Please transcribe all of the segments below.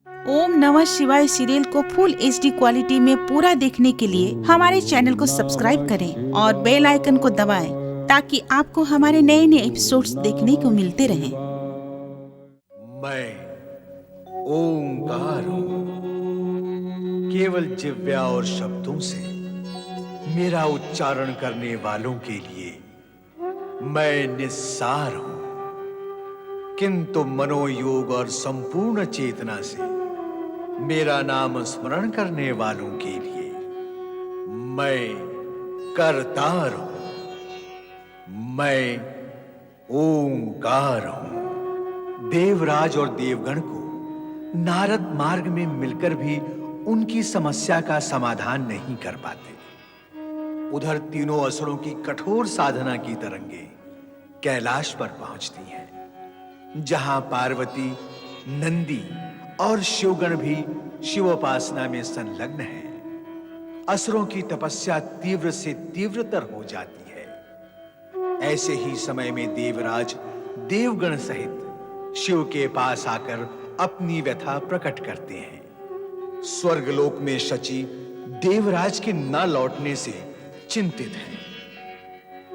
ओम नमः शिवाय सीरियल को फुल HD क्वालिटी में पूरा देखने के लिए हमारे चैनल को सब्सक्राइब करें और बेल आइकन को दबाएं ताकि आपको हमारे नए नए एपिसोड्स देखने को मिलते रहें। मैं ओंकार हूं। केवल जिह्वा और शब्दों से मेरा उच्चारण करने वालों के लिए मैं निस्सार हूं, किंतु मनोयोग और संपूर्ण चेतना से मेरा नाम स्मरण करने वालों के लिए मैं करतार हूं। मैं ओंकार हूं। देवराज और देवगण को नारद मार्ग में मिलकर भी उनकी समस्या का समाधान नहीं कर पाते। उधर तीनों असुरों की कठोर साधना की तरंगे कैलाश पर पहुंचती हैं, जहां पार्वती, नंदी और शिवगण भी शिवोपासना में संलग्न हैं। असुरों की तपस्या तीव्र से तीव्रतर हो जाती है। ऐसे ही समय में देवराज देवगण सहित शिव के पास आकर अपनी व्यथा प्रकट करते हैं। स्वर्गलोक में शची देवराज के न लौटने से चिंतित है।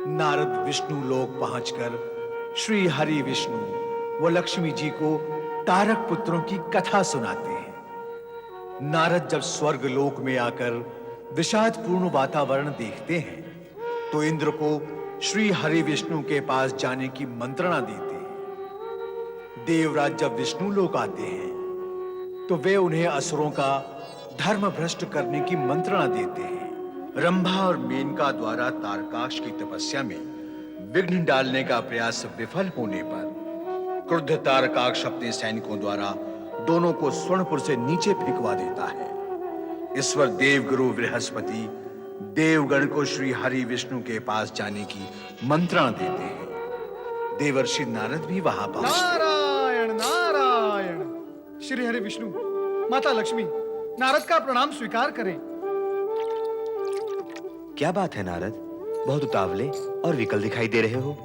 नारद विष्णु लोक पहुंचकर श्री हरि विष्णु व लक्ष्मी जी को तारक पुत्रों की कथा सुनाते हैं। नारद जब स्वर्ग लोक में आकर विषादपूर्ण वातावरण देखते हैं तो इंद्र को श्री हरि विष्णु के पास जाने की मंत्रणा देते हैं। देवराज जब विष्णु लोक आते हैं तो वे उन्हें असुरों का धर्म भ्रष्ट करने की मंत्रणा देते हैं। रंभा और मेनका द्वारा तारकाक्ष की तपस्या में विघ्न डालने का प्रयास विफल होने पर क्रुद्ध तारकाक्ष अपने सैनिकों द्वारा दोनों को स्वर्णपुर से नीचे फेंकवा देता है। ईश्वर देवगुरु बृहस्पति देवगण को श्री हरि विष्णु के पास जाने की मंत्रणा देते हैं। देवर्षि नारद भी वहां पहुंचते हैं। नारायण नारायण। श्री हरि विष्णु, माता लक्ष्मी, नारद का प्रणाम स्वीकार करें। क्या बात है नारद, बहुत उतावले और विकल दिखाई दे रहे हो।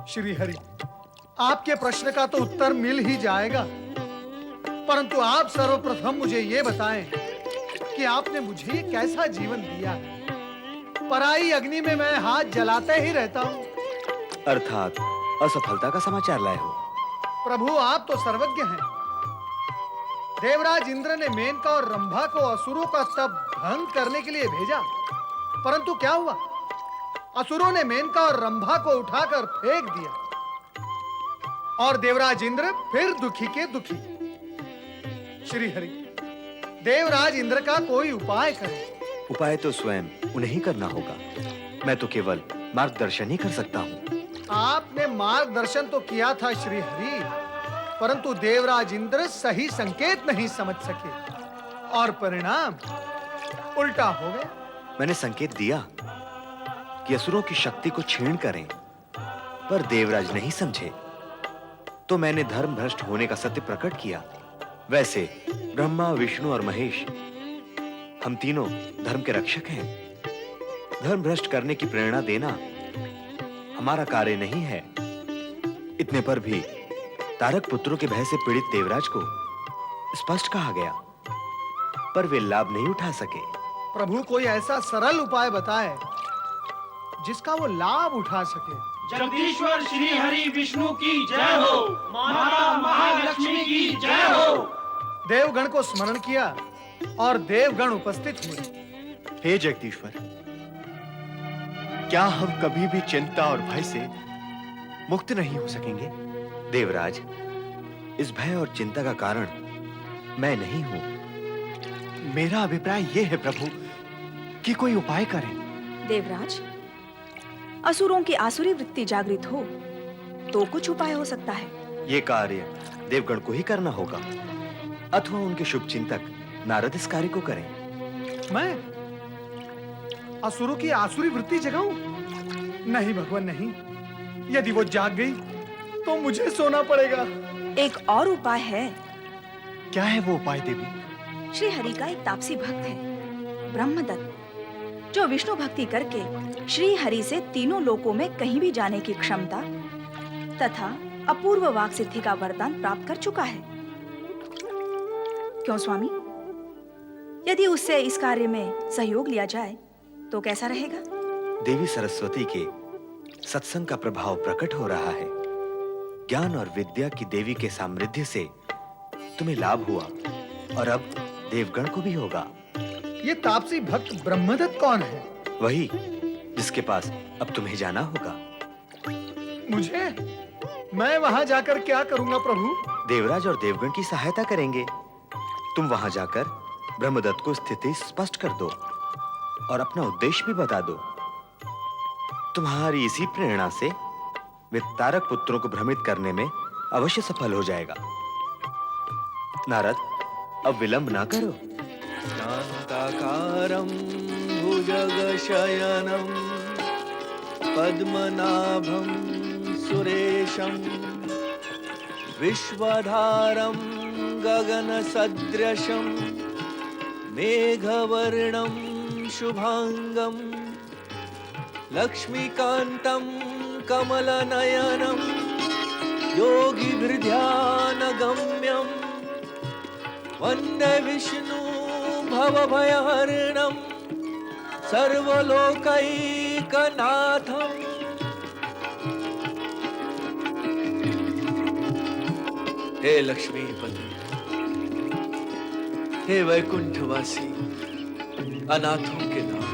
श्री हरि, आपके प्रश्न का तो उत्तर मिल ही जाएगा, परंतु आप सर्वप्रथम मुझे ये बताएं कि आपने मुझे ये कैसा जीवन दिया है। पराई अग्नि में मैं हाथ जलाते ही रहता हूं। अर्थात असफलता का समाचार लाए हो। प्रभु, आप तो सर्वज्ञ हैं। देवराज इंद्र ने मेनका और रंभा को असुरों का तप भंग करने के लिए भेजा, परंतु क्या हुआ? असुरों ने मेनका और रंभा को उठाकर फेंक दिया और देवराज इंद्र फिर दुखी के दुखी। श्री हरि, देवराज इंद्र का कोई उपाय करें। उपाय तो स्वयं उन्हें ही करना होगा, मैं तो केवल मार्गदर्शन ही कर सकता हूँ। आपने मार्गदर्शन तो किया था श्री हरि, परंतु देवराज इंद्र सही संकेत नहीं समझ सके और परिणाम उल्टा हो गया। मैंने संकेत दिया कि असुरों की शक्ति को क्षीण करें, पर देवराज नहीं समझे, तो मैंने धर्म भ्रष्ट होने का सत्य प्रकट किया। वैसे ब्रह्मा, विष्णु और महेश, हम तीनों धर्म के रक्षक हैं। धर्म भ्रष्ट करने की प्रेरणा देना हमारा कार्य नहीं है। इतने पर भी तारक पुत्रों के भय से पीड़ित देवराज को स्पष्ट कहा गया, पर वे लाभ नहीं उठा सके। प्रभु, कोई ऐसा सरल उपाय बताए जिसका वो लाभ उठा सके। जगदीश्वर श्री हरि विष्णु की जय हो, माता महालक्ष्मी की जय हो। देवगण को स्मरण किया और देवगण उपस्थित हुए। हे जगदीश्वर, क्या हम कभी भी चिंता और भय से मुक्त नहीं हो सकेंगे? देवराज, इस भय और चिंता का कारण मैं नहीं हूं। मेरा अभिप्राय यह है प्रभु कि कोई उपाय करें। देवराज, असुरों की आसुरी वृत्ति जागृत हो तो कुछ उपाय हो सकता है। ये कार्य देवगण को ही करना होगा, अथवा उनके शुभ चिंतक नारद इस कार्य को करें। मैं असुरों की आसुरी वृत्ति जगाऊं? नहीं भगवान, नहीं। यदि वो जाग गई तो मुझे सोना पड़ेगा। एक और उपाय है। क्या है वो उपाय देवी? श्री हरि का एक तापसी भक्त है, ब्रह्मदत्त, जो विष्णु भक्ति करके श्री हरि से तीनों लोकों में कहीं भी जाने की क्षमता तथा अपूर्व वाक सिद्धि का वरदान प्राप्त कर चुका है। क्यों स्वामी? यदि उससे इस कार्य में सहयोग लिया जाए तो कैसा रहेगा? देवी सरस्वती के सत्संग का प्रभाव प्रकट हो रहा है। ज्ञान और विद्या की देवी के सामर्थ्य से तुम्हें लाभ हुआ और अब देवगण को भी होगा। ये तापसी भक्त ब्रह्मदत्त कौन है? वही जिसके पास अब तुम्हें जाना होगा। मुझे? मैं वहां जाकर क्या करूंगा प्रभु? देवराज और देवगण की सहायता करेंगे। तुम वहां जाकर ब्रह्मदत्त को स्थिति स्पष्ट कर दो और अपना उद्देश्य भी बता दो। तुम्हारी इसी प्रेरणा से वे तारक पुत्रों को भ्रमित करने में अवश्य सफल हो जाएगा। नारद, अब विलंब ना करो। शांताकारं भुजगशयनं पद्मनाभं सुरेशं विश्वधारं गगनसदृशं मेघवर्णं शुभांगं लक्ष्मीकान्तं कमलनयनं योगिभिर्ध्यानगम्यं वन्दे विष्णु भवभयहरणं सर्वलोकैकनाथं। हे लक्ष्मीपति, हे वैकुंठवासी, अनाथों के नाथ,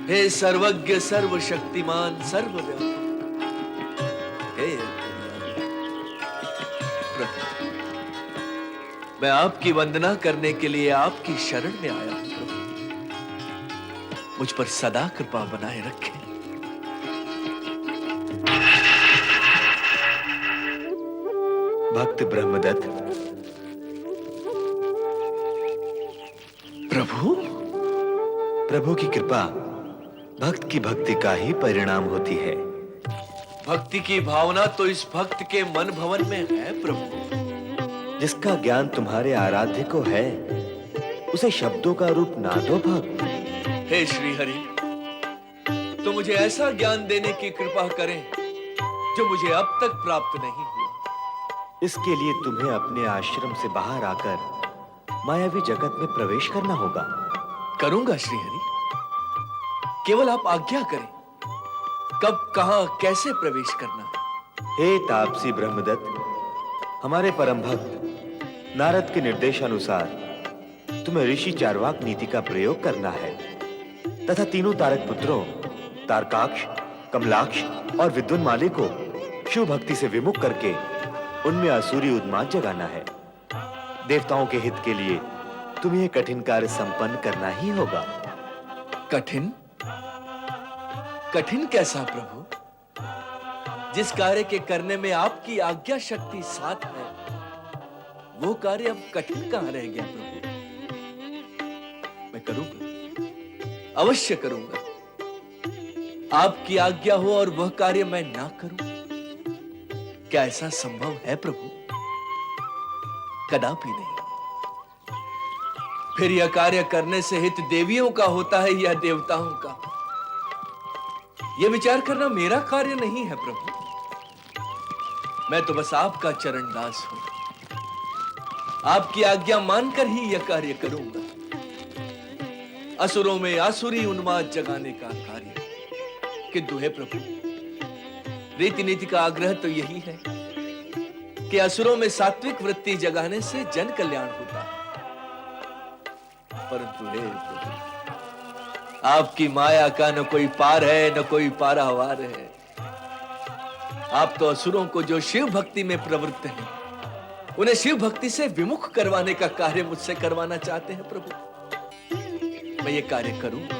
हे सर्वज्ञ सर्वशक्तिमान सर्वव्यापक, हे प्रभु, मैं आपकी वंदना करने के लिए आपकी शरण में आया हूं प्रभु। मुझ पर सदा कृपा बनाए रखें। भक्त ब्रह्मदत्त। प्रभु, प्रभु की कृपा भक्त की भक्ति का ही परिणाम होती है। भक्ति की भावना तो इस भक्त के मन भवन में है प्रभु। जिसका ज्ञान तुम्हारे आराध्य को है, उसे शब्दों का रूप ना दो भक्त। हे श्री हरि, तो मुझे ऐसा ज्ञान देने की कृपा करें जो मुझे अब तक प्राप्त नहीं हुआ। इसके लिए तुम्हें अपने आश्रम से बाहर आकर मायावी जगत में प्रवेश करना होगा। करूंगा श्री हरि, केवल आप आज्ञा करें। कब, कहां, कैसे प्रवेश करना? हे तापसी ब्रह्मदत्त, हमारे परम भक्त नारद के निर्देशानुसार तुम्हें ऋषि चारवाक नीति का प्रयोग करना है तथा तीनों तारक पुत्रों तारकाक्ष, कमलाक्ष और विद्युन्माली को शिव भक्ति से विमुख करके उनमें असुरी उन्माद जगाना है। देवताओं के हित के लिए तुम्हें यह कठिन कार्य संपन्न करना ही होगा। कठिन? कठिन कैसा प्रभु? जिस कार्य के करने में आपकी आज्ञा शक्ति साथ है, वो कार्य अब कठिन कहां रह गया प्रभु? मैं करूंगा, अवश्य करूंगा। आपकी आज्ञा हो और वह कार्य मैं ना करूं, क्या ऐसा संभव है प्रभु? कदापि नहीं। फिर यह कार्य करने से हित देवियों का होता है या देवताओं का, यह विचार करना मेरा कार्य नहीं है प्रभु। मैं तो बस आपका चरण दास हूं। आपकी आज्ञा मानकर ही यह कार्य करूंगा। असुरों में आसुरी उन्माद जगाने का कार्य। किंतु हे प्रभु, रीति नीति का आग्रह तो यही है कि असुरों में सात्विक वृत्ति जगाने से जन कल्याण होता है। परंतु हे प्रभु, आपकी माया का न कोई पार है न कोई पारावार है। आप तो असुरों को जो शिव भक्ति में प्रवृत्त हैं, उन्हें शिव भक्ति से विमुख करवाने का कार्य मुझसे करवाना चाहते हैं प्रभु। मैं ये कार्य करूंगा,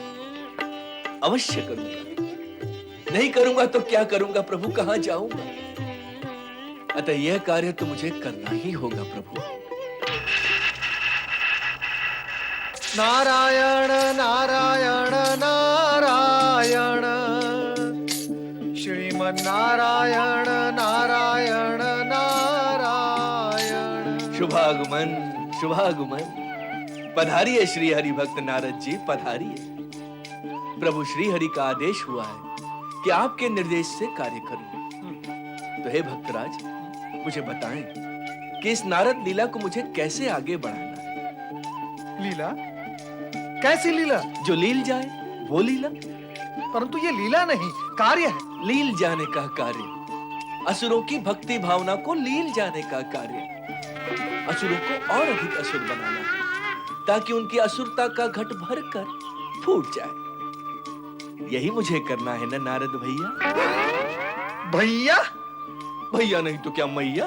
अवश्य करूंगा। नहीं करूंगा तो क्या करूंगा प्रभु, कहां जाऊंगा? अतः यह कार्य तो मुझे करना ही होगा प्रभु। नारायण नारायण नारायण, श्रीमन नारायण नारायण नारायण। शुभागमन, शुभागमन। पधारिए श्री हरि भक्त नारद जी, पधारिए। प्रभु श्री हरि का आदेश हुआ है कि आपके निर्देश से कार्य करूं। तो हे भक्तराज, मुझे बताएं कि इस नारद लीला को मुझे कैसे आगे बढ़ाना है। लीला? कैसी लीला? जो लील जाए वो लीला। परंतु ये लीला नहीं, कार्य है। लील जाने का कार्य, असुरों की भक्ति भावना को लील जाने का कार्य, असुरों को और अधिक असुर बनाना है, ताकि उनकी असुरता का घट भर कर फूट जाए। यही मुझे करना है ना नारद भैया? भैया? भैया नहीं तो क्या मैया?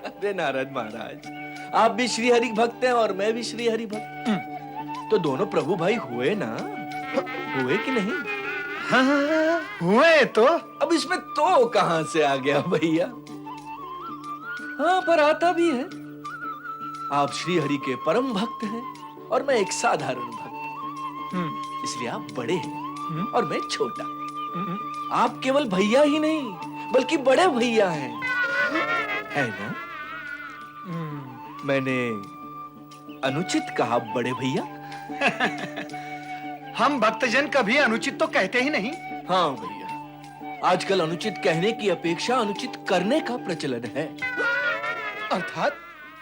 अरे नारद महाराज, आप भी श्री हरि भक्त हैं और मैं भी श्री हरि भक्त, तो दोनों प्रभु भाई हुए ना? हुए कि नहीं? हाँ, हुए तो। अब इसमें तो कहां से आ गया भैया? हाँ, पर आता भी है। आप श्री हरि के परम भक्त हैं और मैं एक साधारण भक्त, इसलिए आप बड़े हैं और मैं छोटा। आप केवल भैया ही नहीं बल्कि बड़े भैया हैं, है ना? मैंने अनुचित कहा बड़े भैया? हम भक्तजन कभी अनुचित तो कहते ही नहीं। हाँ भैया, आजकल अनुचित कहने की अपेक्षा अनुचित करने का प्रचलन है। अर्थात?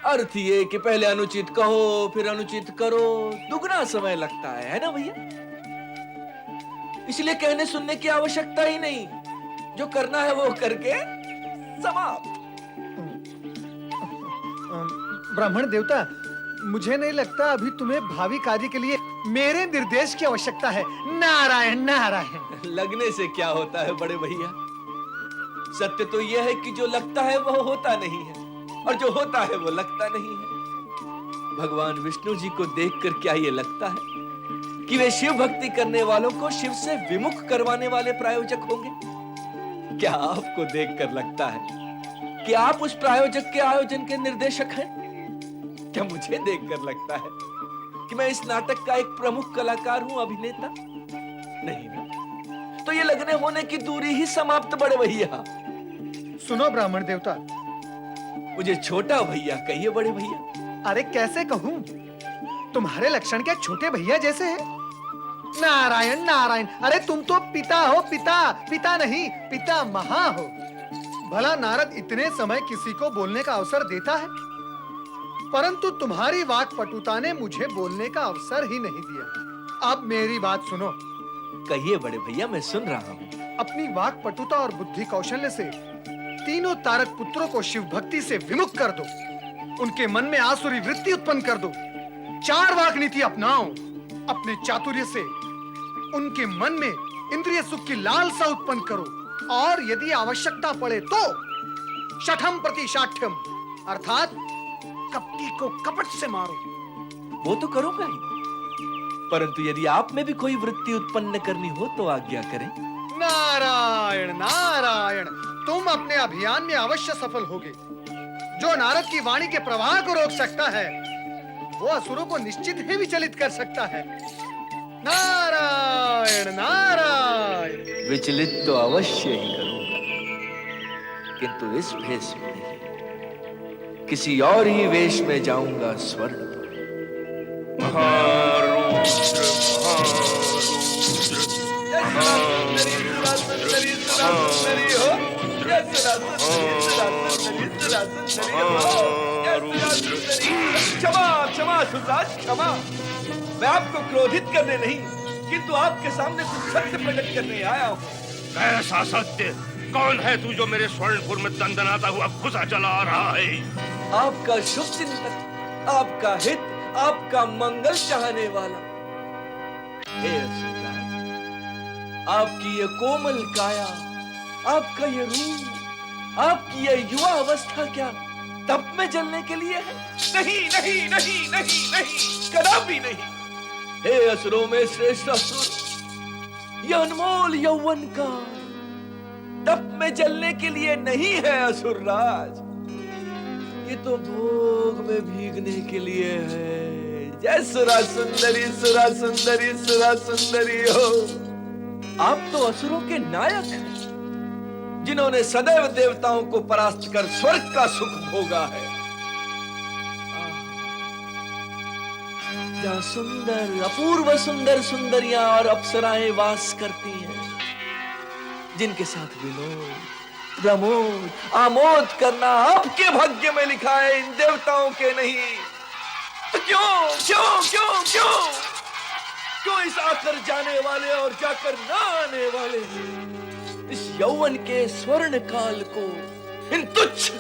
अर्थ ये कि पहले अनुचित कहो फिर अनुचित करो, दुगना समय लगता है ना भैया? इसलिए कहने सुनने की आवश्यकता ही नहीं, जो करना है वो करके समाप्त। ब्राह्मण देवता, मुझे नहीं लगता अभी तुम्हें भावी कार्य के लिए मेरे निर्देश की आवश्यकता है। नारायण नारायण। लगने से क्या होता है बड़े भैया? सत्य तो यह है कि जो लगता है वह होता नहीं है और जो होता है वो लगता नहीं है। भगवान विष्णु जी को देखकर क्या ये लगता है कि वे शिव भक्ति करने वालों को शिव से विमुख करवाने वाले प्रायोजक होंगे? क्या आपको देखकर लगता है कि आप उस प्रायोजक के आयोजन के निर्देशक हैं? क्या मुझे देखकर लगता है कि मैं इस नाटक का एक प्रमुख कलाकार हूं, अभिनेता? नहीं ना? तो ये लगने होने की दूरी ही समाप्त बड़े भैया। सुनो ब्राह्मण देवता, मुझे छोटा भैया कहिए बड़े भैया। अरे कैसे कहूं, तुम्हारे लक्षण क्या छोटे भैया जैसे हैं? नारायण नारायण। अरे तुम तो पिता हो, पिता। पिता नहीं, पिता महा हो। भला नारद इतने समय किसी को बोलने का अवसर देता है, परंतु तुम्हारी वाक पटुता ने मुझे बोलने का अवसर ही नहीं दिया। अब मेरी बात सुनो। कहिए बड़े भैया, मैं सुन रहा हूँ। अपनी वाक पटुता और बुद्धि कौशल्य से तीनों तारक पुत्रों को शिव भक्ति से विमुख कर दो, उनके मन में आसुरी वृत्ति उत्पन्न कर दो। 4 वाक नीति अपनाओ। अपने चातुर्य से उनके मन में इंद्रिय सुख की लालसा उत्पन्न करो, और यदि आवश्यकता पड़े तो शठम प्रति शाठ्यम, अर्थात कपटी को कपट से मारो। वो तो करूंगा ही, परंतु यदि आप में भी कोई वृत्ति उत्पन्न करनी हो तो आज्ञा करें। नारायण नारायण। तुम अपने अभियान में अवश्य सफल होगे। जो नारद की वाणी के प्रवाह को रोक सकता है, वो असुरों को निश्चित ही विचलित कर सकता है। नारायण नारायण। विचलित तो अवश्य ही करूंगा, किंतु इस भेष में नहीं, किसी और ही वेश में जाऊंगा स्वर्ण पर। क्षमा क्षमा सुरराज, क्षमा। मैं आपको क्रोधित करने नहीं, किंतु आपके सामने कुछ सत्य प्रकट करने आया हूँ। कैसा सत्य? कौन है तू जो मेरे स्वर्णपुर में दंदनाता हुआ घुसा चला आ रहा है? आपका शुभ चिंतन, आपका हित, आपका मंगल चाहने वाला। हे असुरराज, आपकी ये कोमल काया, आपका ये रूप, आपकी ये युवा अवस्था क्या तप में जलने के लिए है? नहीं नहीं नहीं नहीं नहीं, कदापि नहीं। हे असुरों में श्रेष्ठ असुर, यह अनमोल यौवन का तप में जलने के लिए नहीं है असुरराज, ये तो भोग में भीगने के लिए है। जय सुरा सुंदरी सुरा सुंदरी सुरा सुंदरी हो। आप तो असुरों के नायक हैं, जिन्होंने सदैव देवताओं को परास्त कर स्वर्ग का सुख भोगा है। जहाँ सुंदर अपूर्व सुंदर सुंदरियां और अप्सराएं वास करती हैं, जिनके साथ विनोद प्रमोद, आमोद करना आपके भाग्य में लिखा है, इन देवताओं के नहीं। तो क्यों क्यों क्यों क्यों क्यों इस आकर जाने वाले और जाकर ना आने वाले इस यौवन के स्वर्ण काल को इन तुच्छ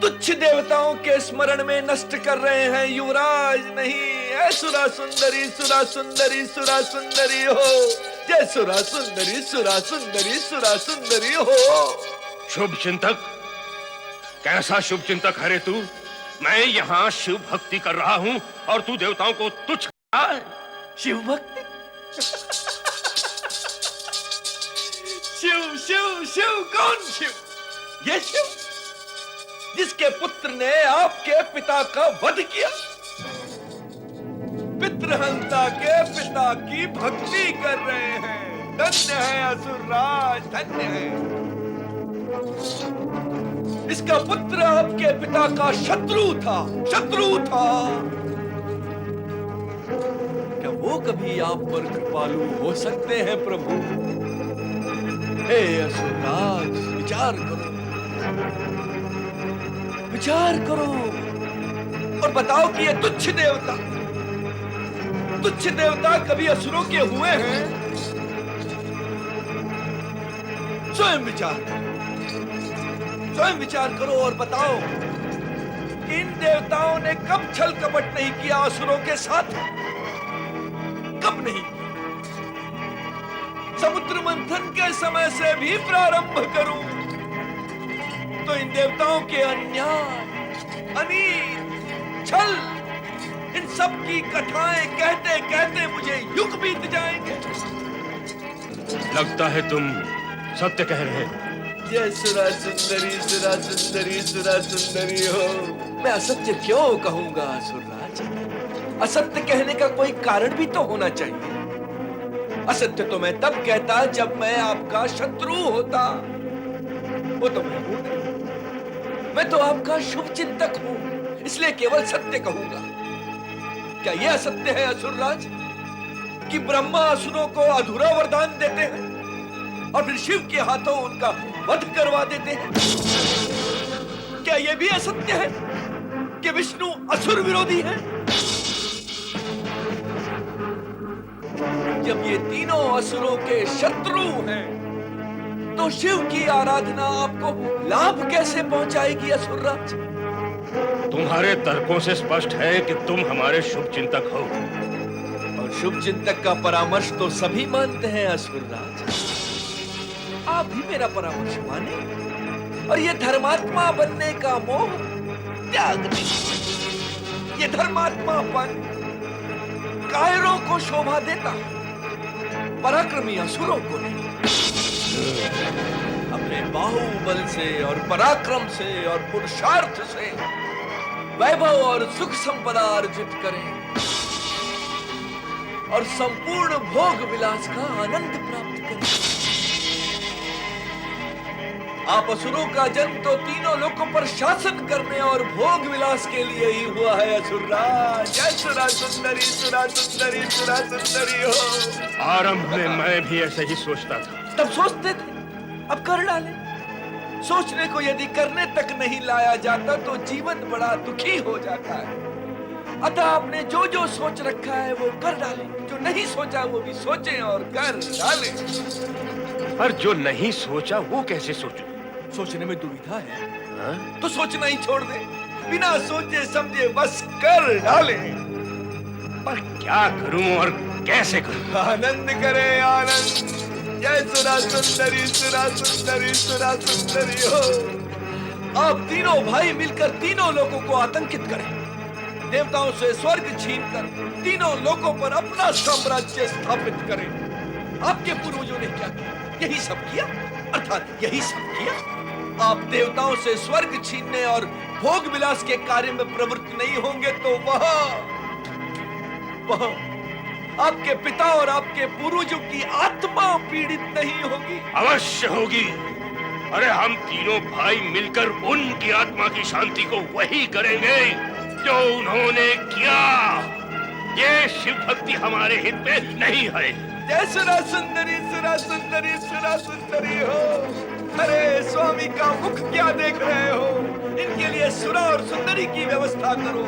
तुच्छ देवताओं के स्मरण में नष्ट कर रहे हैं? युवराज नहीं, ऐ सुरा सुंदरी सुरा सुंदरी सुरा सुंदरी हो, जय सुरा सुंदरी सुरा सुंदरी सुरा सुंदरी हो। शुभ चिंतक, कैसा शुभ चिंतक है रे तू? मैं यहाँ शिव भक्ति कर रहा हूँ और तू देवताओं को तुच्छ कहा है? शिव भक्ति? शिव शिव शिव कौन शिव? ये शिव जिसके पुत्र ने आपके पिता का वध किया, पितृहंता के पिता की भक्ति कर रहे हैं। धन्य है असुरराज, धन्य है। इसका पुत्र आपके पिता का शत्रु था, शत्रु था। क्या वो कभी आप पर कृपालु हो सकते हैं प्रभु? हे असुरराज, विचार करो, विचार करो और बताओ कि ये तुच्छ देवता कभी असुरों के हुए हैं? स्वयं विचार करो और बताओ कि इन देवताओं ने कब छल कपट नहीं किया असुरों के साथ? कब नहीं? समुद्र मंथन के समय से भी प्रारंभ करूं तो इन देवताओं के अन्याय, अनीत, छल, इन सब की कथाएं कहते कहते मुझे युग बीत जाएंगे। लगता है तुम सत्य कह रहे हो। जय सुरा सुंदरी सुरा सुंदरी सुरा सुंदरी हो। मैं असत्य क्यों कहूंगा असुरराज? असत्य कहने का कोई कारण भी तो होना चाहिए। असत्य तो मैं तब कहता जब मैं आपका शत्रु होता। वो तो मैं हूं नहीं। मैं तो आपका शुभ चिंतक हूं, इसलिए केवल सत्य कहूंगा। क्या यह असत्य है असुरराज कि ब्रह्मा असुरों को अधूरा वरदान देते हैं और फिर शिव के हाथों उनका वध करवा देते हैं? क्या यह भी असत्य है कि विष्णु असुर विरोधी है? जब ये तीनों असुरों के शत्रु हैं तो शिव की आराधना आपको लाभ कैसे पहुंचाएगी असुरराज? तुम्हारे तर्कों से स्पष्ट है कि तुम हमारे शुभ चिंतक हो। और शुभ चिंतक का परामर्श तो सभी मानते हैं असुरराज। आप भी मेरा परामर्श माने और ये धर्मात्मा बनने का मोह त्याग दीजिए। ये धर्मात्मापन कायरों को शोभा देता, पराक्रमी असुरों को नहीं। अपने बाहुबल से और पराक्रम से और पुरुषार्थ से वैभव और सुख संपदा अर्जित करें और संपूर्ण भोग विलास का आनंद प्राप्त करें। आप असुरों का जन्म तो तीनों लोकों पर शासन करने और भोग विलास के लिए ही हुआ है असुरराज। जय सुरा सुंदरी सुरा सुंदरी सुरा सुंदरी हो। आरंभ में मैं भी ऐसे ही सोचता था। तब सोचते थे, अब कर डाले। सोचने को यदि करने तक नहीं लाया जाता तो जीवन बड़ा दुखी हो जाता है। अतः आपने जो जो सोच रखा है वो कर डाले, जो नहीं सोचा वो भी सोचे और कर डाले। पर जो नहीं सोचा वो कैसे सोचूं? सोचने में दुविधा है तो सोचना ही छोड़ दे। बिना सोचे समझे बस कर डाले। पर क्या करूं और कैसे करूं? आनंद करे आनंद। जय सुरा सुंदरी सुरा सुंदरी सुरा सुंदरी हो। आप तीनों भाई मिलकर तीनों लोगों को आतंकित करें, देवताओं से स्वर्ग छीनकर तीनों लोगों पर अपना साम्राज्य स्थापित करें। आपके पूर्वजों ने क्या किया? यही सब किया, अर्थात यही सब किया। आप देवताओं से स्वर्ग छीनने और भोग विलास के कार्य में प्रवृत्त नहीं होंगे तो वह आपके पिता और आपके पूर्वजों की आत्मा पीड़ित नहीं होगी? अवश्य होगी। अरे हम तीनों भाई मिलकर उनकी आत्मा की शांति को वही करेंगे जो उन्होंने किया। ये शिव भक्ति हमारे हित में नहीं है। जय सुरा सुंदरी सुरा सुंदरी सुरा सुंदरी हो। अरे स्वामी का मुख क्या देख रहे हो? इनके लिए सुरा और सुंदरी की व्यवस्था करो।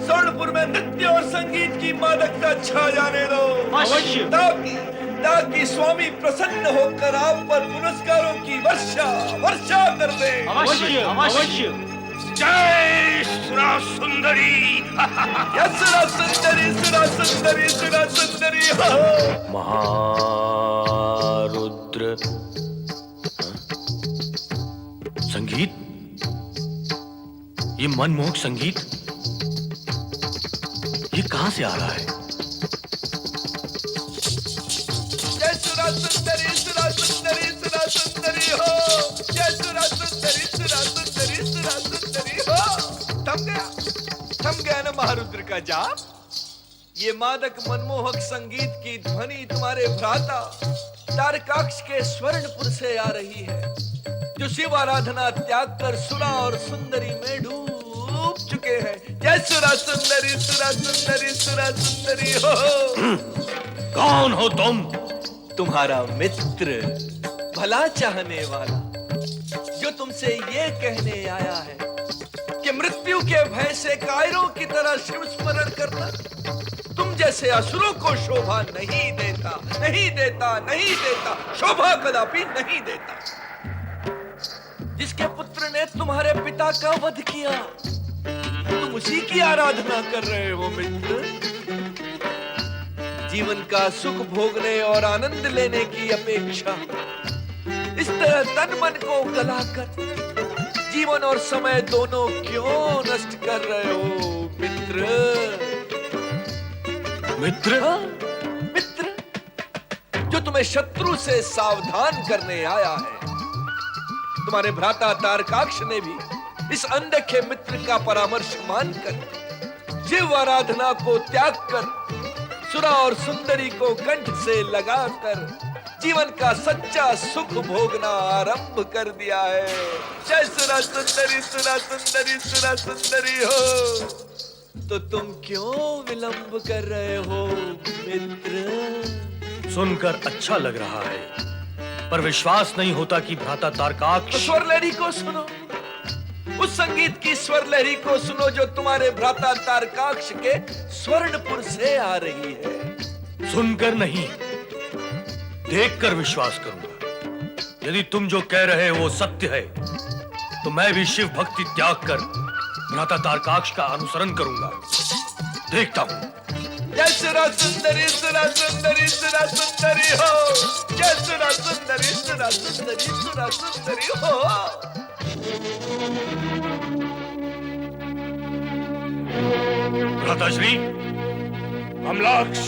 स्वर्णपुर में नृत्य और संगीत की मादकता छा जाने दो, अवश्य। ताकि स्वामी प्रसन्न होकर आप पर पुरस्कारों की वर्षा वर्षा कर दे। अवश्य अवश्य। जय सुरा सुंदरी। या सुरा सुंदरी, सुरा सुंदरी, सुरा सुंदरी हो। महारुद्र संगीत, ये मनमोहक संगीत ये कहां से आ रहा है? जय सुरा सुंदरी, सुरा सुंदरी, सुरा सुंदरी हो। जय सुरा सुंदरी, सुरा सुंदरी, सुरा सुंदरी हो। थम गया ना महारुद्र का जाप? ये मादक मनमोहक संगीत की ध्वनि तुम्हारे भ्राता तारकाक्ष के स्वर्णपुर से आ रही है, जो शिव आराधना त्याग कर सुरा और सुंदरी में डूब चुके हैं। जय सुरा सुंदरी, सुरा सुंदरी, सुरा सुंदरी हो। कौन हो तुम? तुम्हारा मित्र, भला चाहने वाला, जो तुमसे ये कहने आया है कि मृत्यु के भय से कायरों की तरह शिव स्मरण करना तुम जैसे असुरों को शोभा नहीं देता, नहीं देता, नहीं देता, शोभा कदापि नहीं देता। जिसके पुत्र ने तुम्हारे पिता का वध किया, तुम उसी की आराधना कर रहे हो मित्र। जीवन का सुख भोगने और आनंद लेने की अपेक्षा इस तरह तन मन को गलाकर जीवन और समय दोनों क्यों नष्ट कर रहे हो मित्र? मित्र? मित्र, जो तुम्हें शत्रु से सावधान करने आया है। तुम्हारे भ्राता तारकाक्ष ने भी इस अनदेखे मित्र का परामर्श मानकर शिव आराधना को त्याग कर सुरा और सुंदरी को कंठ से लगाकर जीवन का सच्चा सुख भोगना आरंभ कर दिया है। जय सुरा सुंदरी, सुरा सुंदरी, सुरा सुंदरी हो। तो तुम क्यों विलंब कर रहे हो मित्र? सुनकर अच्छा लग रहा है, पर विश्वास नहीं होता कि भ्राता तारकाक्ष। तो स्वर लहरी को सुनो, उस संगीत की स्वर लहरी को सुनो जो तुम्हारे भ्राता तारकाक्ष के स्वर्णपुर से आ रही है। सुनकर नहीं, देखकर विश्वास करूंगा। यदि तुम जो कह रहे हो वो सत्य है, तो मैं भी शिव भक्ति त्याग कर भ्राता तारकाक्ष का अनुसरण करूंगा। देखता हूं। जय सुरा सुंदरी, सुरा सुंदरी, सुरा सुंदरी हो। जय सुरा सुंदरी, सुरा सुंदरी, सुरा सुंदरी हो। भ्राताश्री, कमलाक्ष,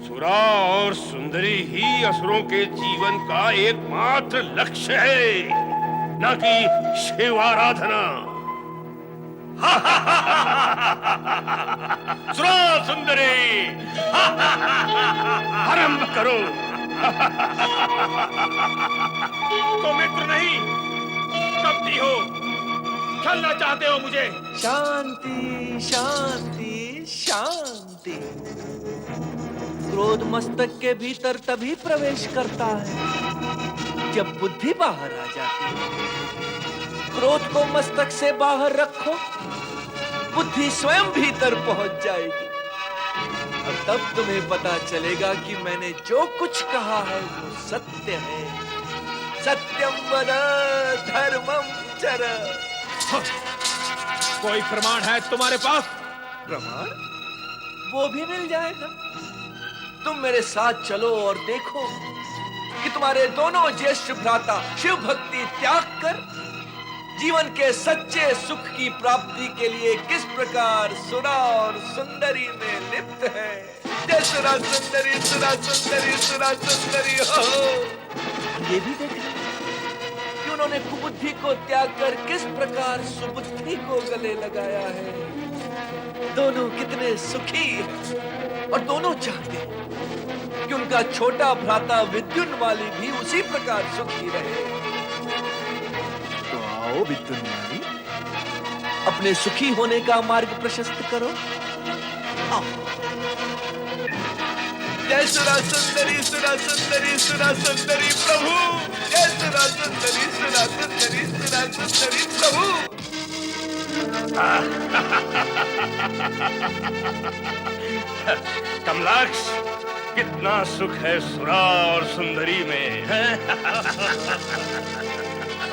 सुरा और सुंदरी ही असुरों के जीवन का एकमात्र लक्ष्य है, न कि शिव आराधना। सुरा सुंदरी, आरंभ करो। तो मित्र नहीं, कपटी हो, छलना चाहते हो मुझे। शांति, शांति, शांति। क्रोध मस्तक के भीतर तभी प्रवेश करता है जब बुद्धि बाहर आ जाती है। क्रोध को मस्तक से बाहर रखो, बुद्धि स्वयं भीतर पहुंच जाएगी और तब तुम्हें पता चलेगा कि मैंने जो कुछ कहा है वो सत्य है। सत्यम वद धर्मम चर। कोई प्रमाण है तुम्हारे पास? प्रमाण वो भी मिल जाएगा। तुम मेरे साथ चलो और देखो कि तुम्हारे दोनों ज्येष्ठ भ्राता शिव भक्ति त्याग कर जीवन के सच्चे सुख की प्राप्ति के लिए किस प्रकार सुरा और सुंदरी में लिप्त है। जय सुरा सुंदरी, सुरा सुंदरी, सुरा सुंदरी हो। ये भी देखना कि उन्होंने कुबुद्धि को त्याग कर किस प्रकार सुबुद्धि को गले लगाया है। दोनों कितने सुखी हैं और दोनों चाहते हैं कि उनका छोटा भ्राता विद्युन्माली भी उसी प्रकार सुखी रहे। तो आओ विद्युन्माली, अपने सुखी होने का मार्ग प्रशस्त करो। आओ। जय सुरा सुंदरी सुरा सुंदरी सुरा सुंदरी प्रभु, जय सुरा सुंदरी सुरा सुंदरी सुरा सुंदरी प्रभु। कमलाक्ष, कितना सुख है सुरा और सुंदरी में।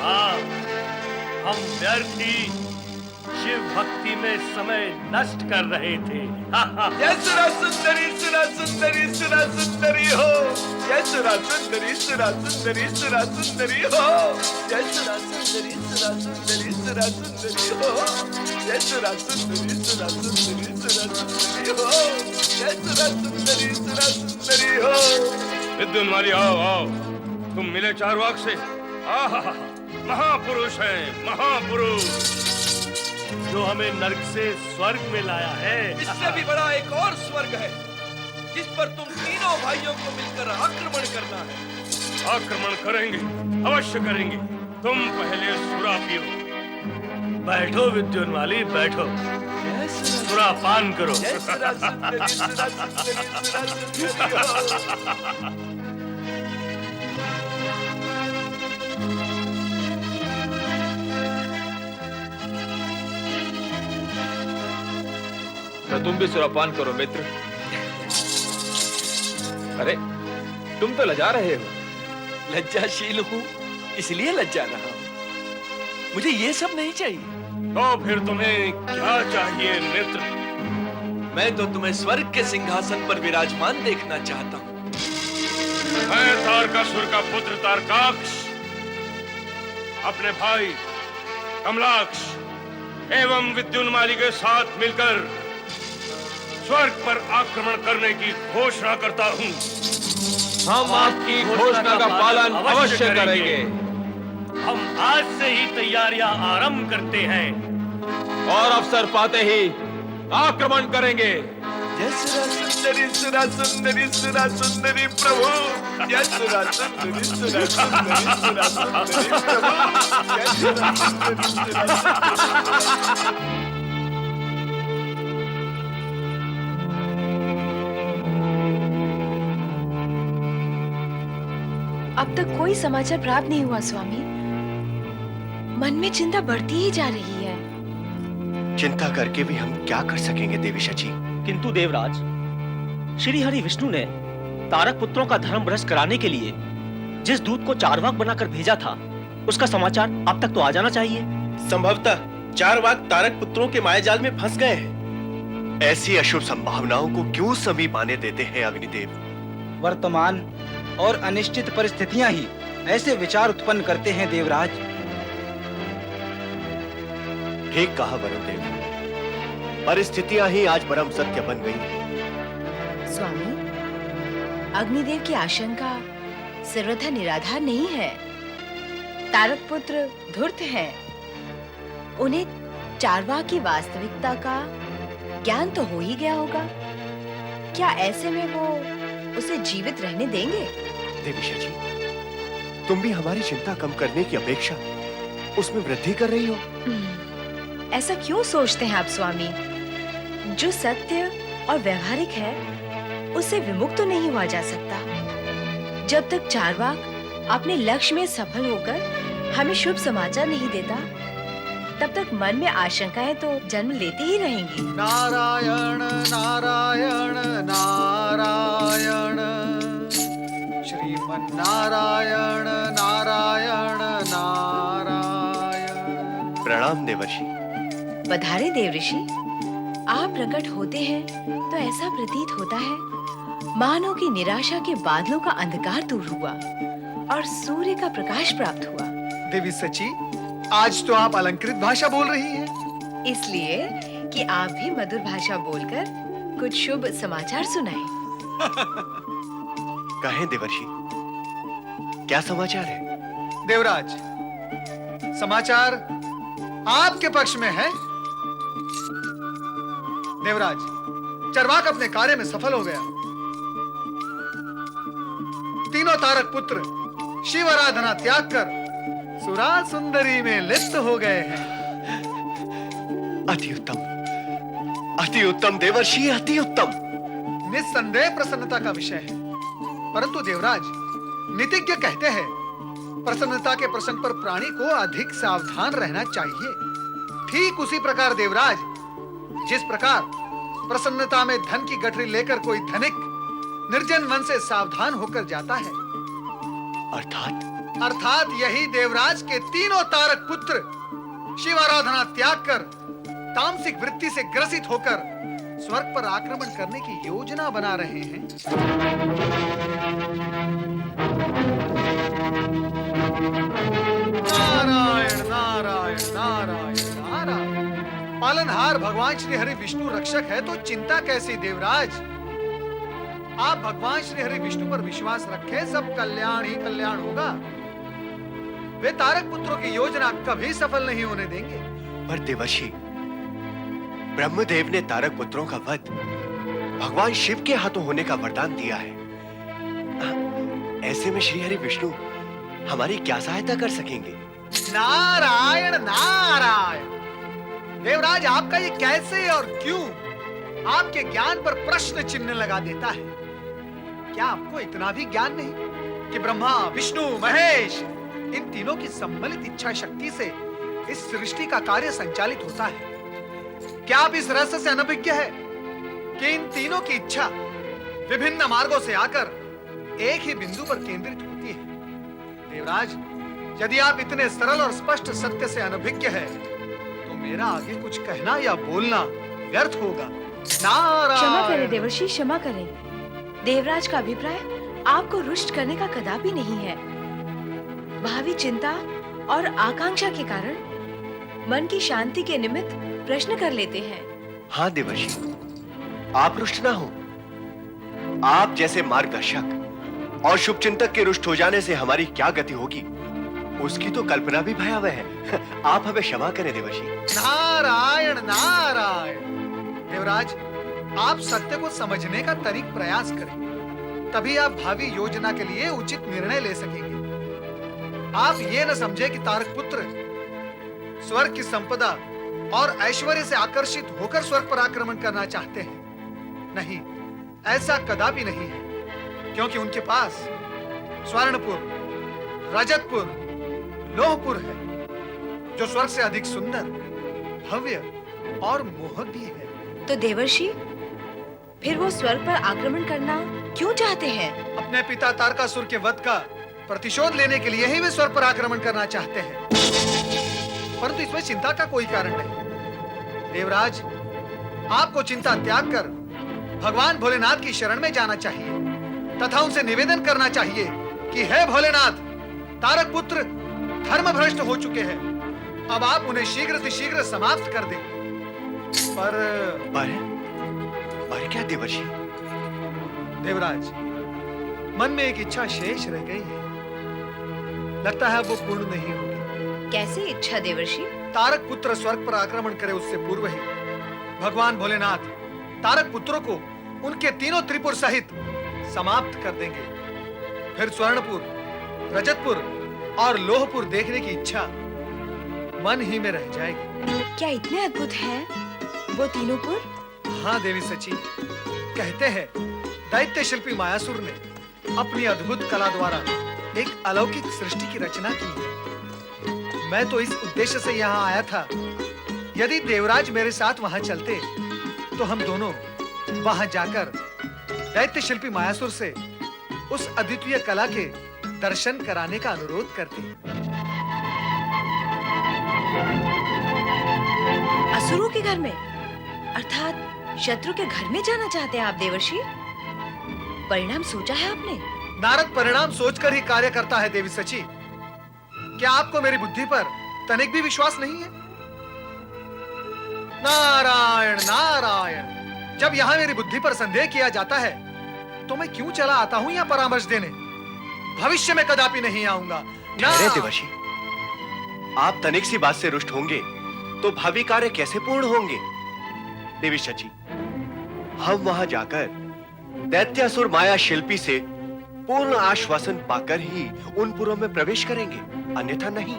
हाँ, हम व्यर्थी शिव भक्ति में समय नष्ट कर रहे थे। जय सुरा सुंदरी सुरा सुंदरी सुरा सुंदरी हो, जय सुरा सुंदरी सुरा सुंदरी सुरा सुंदरी हो, जय सुरा सुंदरी सुरा सुंदरी सुरा सुंदरी हो, जय सुरा सुंदरी सुरा सुंदरी सुरा सुंदरी हो, जय सुरा सुंदरी सुरा सुंदरी हो। विद्युन्माली, आओ आओ, तुम मिले चारवाक से। आहा, महापुरुष हैं, महापुरुष, जो हमें नर्क से स्वर्ग में लाया है। इससे भी बड़ा एक और स्वर्ग है, जिस पर तुम तीनों भाइयों को मिलकर आक्रमण करना है। आक्रमण करेंगे, अवश्य करेंगे। तुम पहले सुरा पियो। बैठो विद्युन्माली, बैठो, सुरा पान करो। जय सुरा सुंदरी सुरा सुंदरी सुरा सुंदरी हो। तो तुम भी सुरापान करो मित्र। अरे तुम तो लजा रहे हो। लज्जाशील हूँ, इसलिए लज्जा रहा हूँ। मुझे ये सब नहीं चाहिए। तो फिर तुम्हें क्या चाहिए मित्र? मैं तो तुम्हें स्वर्ग के सिंहासन पर विराजमान देखना चाहता हूँ। मैं तारकासुर का पुत्र तारकाक्ष अपने भाई कमलाक्ष एवं विद्युन्माली के साथ मिलकर स्वर्ग पर आक्रमण करने की घोषणा करता हूँ। हम आपकी घोषणा का पालन अवश्य करेंगे। हम आज से ही तैयारियां आरंभ करते हैं और अवसर पाते ही आक्रमण करेंगे। जय सुरा सुंदरी सुरा सुंदरी सुरा सुंदरी प्रभु, जय सुरा सुंदरी सुरा सुंदरी सुरा सुंदरी प्रभु, जय सुरा सुंदरी सुरा सुंदरी। अब तक कोई समाचार प्राप्त नहीं हुआ स्वामी। मन में चिंता बढ़ती ही जा रही है। चिंता करके भी हम क्या कर सकेंगे देवी शची? किंतु देवराज, श्री हरि विष्णु ने तारक पुत्रों का धर्म भ्रष्ट कराने के लिए जिस दूत को चारवाक बनाकर भेजा था, उसका समाचार अब तक तो आ जाना चाहिए। संभवतः चारवाक तारक पुत्रों के मायाजाल में फंस गए हैं। ऐसी अशुभ संभावनाओं को क्यों समीप आने देते हैं अग्निदेव? वर्तमान और अनिश्चित परिस्थितियां ही ऐसे विचार उत्पन्न करते हैं देवराज। ठीक कहा वरुण देव, परिस्थितियां ही आज परम सत्य बन गई। स्वामी, अग्निदेव की आशंका सर्वथा निराधार नहीं है। तारक पुत्र धूर्त हैं। उन्हें चारवाक की वास्तविकता का ज्ञान तो हो ही गया होगा। क्या ऐसे में वो उसे जीवित रहने देंगे? देवी शची, तुम भी हमारी चिंता कम करने की अपेक्षा उसमें वृद्धि कर रही हो। ऐसा क्यों सोचते हैं आप स्वामी? जो सत्य और व्यवहारिक है, उससे विमुक्त तो नहीं हुआ जा सकता। जब तक चारवाक अपने लक्ष्य में सफल होकर हमें शुभ समाचार नहीं देता, तब तक मन में आशंकाएं तो जन्म लेती ही रहेंगी। नारायण नारायण नारायण, श्रीमन नारायण नारायण नारायण। प्रणाम देवर्षि। पधारे देव ऋषि। आप प्रकट होते हैं तो ऐसा प्रतीत होता है मानो की निराशा के बादलों का अंधकार दूर हुआ और सूर्य का प्रकाश प्राप्त हुआ। देवी सची, आज तो आप अलंकृत भाषा बोल रही हैं। इसलिए कि आप भी मधुर भाषा बोलकर कुछ शुभ समाचार सुनाएं। कहें देवर्षि, क्या समाचार है? देवराज, समाचार आपके पक्ष में है। देवराज, चारवाक अपने कार्य में सफल हो गया। तीनों तारक पुत्र शिव आराधना त्याग कर सुरा सुंदरी में लिप्त हो गए हैं। अति उत्तम, अति उत्तम देवर्षि, अति उत्तम। निस्संदेह प्रसन्नता का विषय है। परंतु देवराज, नीतिज्ञ कहते हैं प्रसन्नता के प्रसंग पर प्राणी को अधिक सावधान रहना चाहिए। ठीक उसी प्रकार देवराज, जिस प्रकार प्रसन्नता में धन की गठरी लेकर कोई धनिक निर्जन वन से सावधान होकर जाता है, अर्थात यही देवराज के तीनों तारक पुत्र शिव आराधना त्याग कर तामसिक वृत्ति से ग्रसित होकर स्वर्ग पर आक्रमण करने की योजना बना रहे हैं। नारायण नारायण नारायण नारायण। पालनहार भगवान श्री हरि विष्णु रक्षक है तो चिंता कैसी देवराज? आप भगवान श्री हरि विष्णु पर विश्वास रखें, सब कल्याण ही कल्याण होगा। वे तारक पुत्रों की योजना कभी सफल नहीं होने देंगे। पर देवर्षि, ब्रह्मदेव ने तारक पुत्रों का वध भगवान शिव के हाथों होने का वरदान दिया है। ऐसे में श्री हरि विष्णु हमारी क्या सहायता कर सकेंगे? नारायण नारायण। देवराज, आपका ये कैसे और क्यों आपके ज्ञान पर प्रश्न चिन्ह लगा देता है? क्या आपको इतना भी ज्ञान नहीं कि ब्रह्मा, विष्णु, महेश इन तीनों की सम्मिलित इच्छा शक्ति से इस सृष्टि का कार्य संचालित होता है? क्या आप इस रहस्य से अनभिज्ञ है कि इन तीनों की इच्छा विभिन्न मार्गों से आकर एक ही बिंदु पर केंद्रित होती है? देवराज, यदि आप इतने सरल और स्पष्ट सत्य से अनभिज्ञ है तो मेरा आगे कुछ कहना या बोलना व्यर्थ होगा। क्षमा करें देवर्षि, क्षमा करें। देवराज का अभिप्राय आपको रुष्ट करने का कदापि नहीं है। भावी चिंता और आकांक्षा के कारण मन की शांति के निमित्त प्रश्न कर लेते हैं। हाँ देवर्षि, आप रुष्ट ना हो। आप जैसे मार्गदर्शक और शुभ चिंतक के रुष्ट हो जाने से हमारी क्या गति होगी, उसकी तो कल्पना भी भयावह है। आप हमें क्षमा करें देवर्षि। नारायण नारायण। देवराज, आप सत्य को समझने का तनिक प्रयास करें, तभी आप भावी योजना के लिए उचित निर्णय ले सकेंगे। आप ये न समझे कि तारक पुत्र स्वर्ग की संपदा और ऐश्वर्य से आकर्षित होकर स्वर्ग पर आक्रमण करना चाहते हैं। नहीं, ऐसा कदापि नहीं है, क्योंकि उनके पास स्वर्णपुर, रजतपुर, लोहपुर है, जो स्वर्ग से अधिक सुंदर, भव्य और मोहक भी है। तो देवर्षि, फिर वो स्वर्ग पर आक्रमण करना क्यों चाहते हैं? अपने पिता तारकासुर के वध का प्रतिशोध लेने के लिए ही वे स्वर्ग पर आक्रमण करना चाहते हैं। परंतु इसमें चिंता का कोई कारण नहीं। देवराज, आपको चिंता त्याग कर भगवान भोलेनाथ की शरण में जाना चाहिए तथा उनसे निवेदन करना चाहिए कि हे भोलेनाथ, तारक पुत्र धर्मभ्रष्ट हो चुके हैं, अब आप उन्हें शीघ्र समाप्त कर दें। पर क्या देवर्षि? देवराज, मन में एक इच्छा शेष रह गई है, लगता है वो पूर्ण नहीं होगी। कैसी इच्छा देवर्षि? तारक पुत्र स्वर्ग पर आक्रमण करे उससे पूर्व ही भगवान भोलेनाथ तारक पुत्रों को उनके तीनों त्रिपुर सहित समाप्त कर देंगे। फिर स्वर्णपुर, रजतपुर और लोहपुर देखने की इच्छा मन ही में रह जाएगी। क्या इतने अद्भुत हैं वो तीनों पुर? हाँ देवी सची, कहते हैं दैत्य शिल्पी मायासुर ने अपनी अद्भुत कला द्वारा एक अलौकिक सृष्टि की रचना की है। मैं तो इस उद्देश्य से यहाँ आया था, यदि देवराज मेरे साथ वहां चलते तो हम दोनों वहां जाकर दैत्य शिल्पी मायासुर से उस अद्वितीय कला के दर्शन कराने का अनुरोध करते। असुरों के घर में, अर्थात शत्रु के घर में जाना चाहते हैं आप देवर्षि? परिणाम सोचा है आपने? नारद परिणाम सोचकर ही कार्य करता है देवी सची। क्या आपको मेरी बुद्धि पर तनिक भी विश्वास नहीं है? नारायण नारायण। जब यहाँ मेरी बुद्धि पर संदेह किया जाता है तो मैं क्यों चला आता हूँ यहाँ परामर्श देने? भविष्य में कदापि नहीं आऊंगा। देवर्षि, आप तनिक सी बात से रुष्ट होंगे तो भावी कार्य कैसे पूर्ण होंगे? देवी सची, हम वहां जाकर दैत्यासुर माया शिल्पी से पूर्ण आश्वासन पाकर ही उन पुरों में प्रवेश करेंगे, अन्यथा नहीं।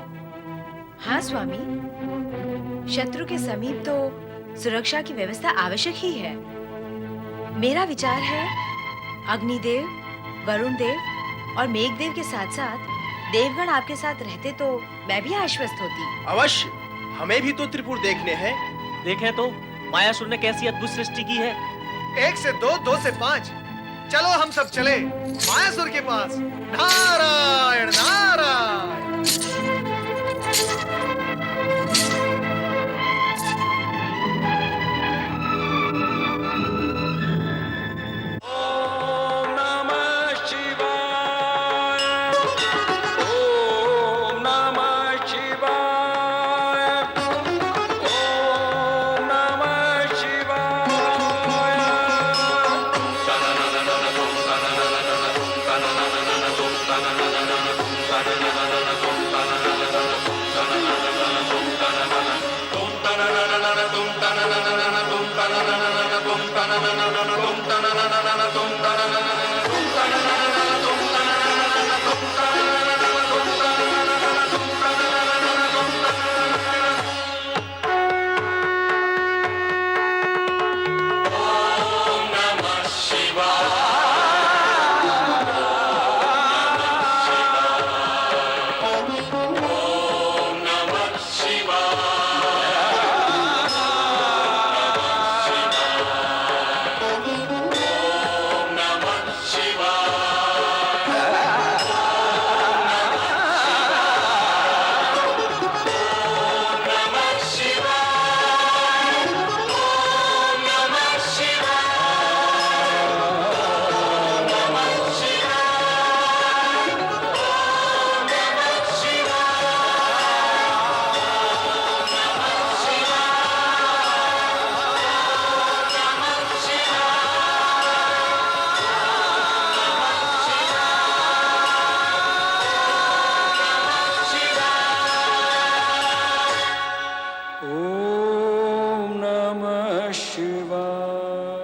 हाँ स्वामी, शत्रु के समीप तो सुरक्षा की व्यवस्था आवश्यक ही है। मेरा विचार है अग्निदेव, वरुण देव और मेघदेव के साथ साथ देवगण आपके साथ रहते तो मैं भी आश्वस्त होती। अवश्य, हमें भी तो त्रिपुर देखने हैं। देखें तो मायासुर ने कैसी अद्भुत सृष्टि की है। 1 से 2, 2 से 5। चलो हम सब चले मायासुर के पास। नारायण नारायण। ओम नमः शिवाय।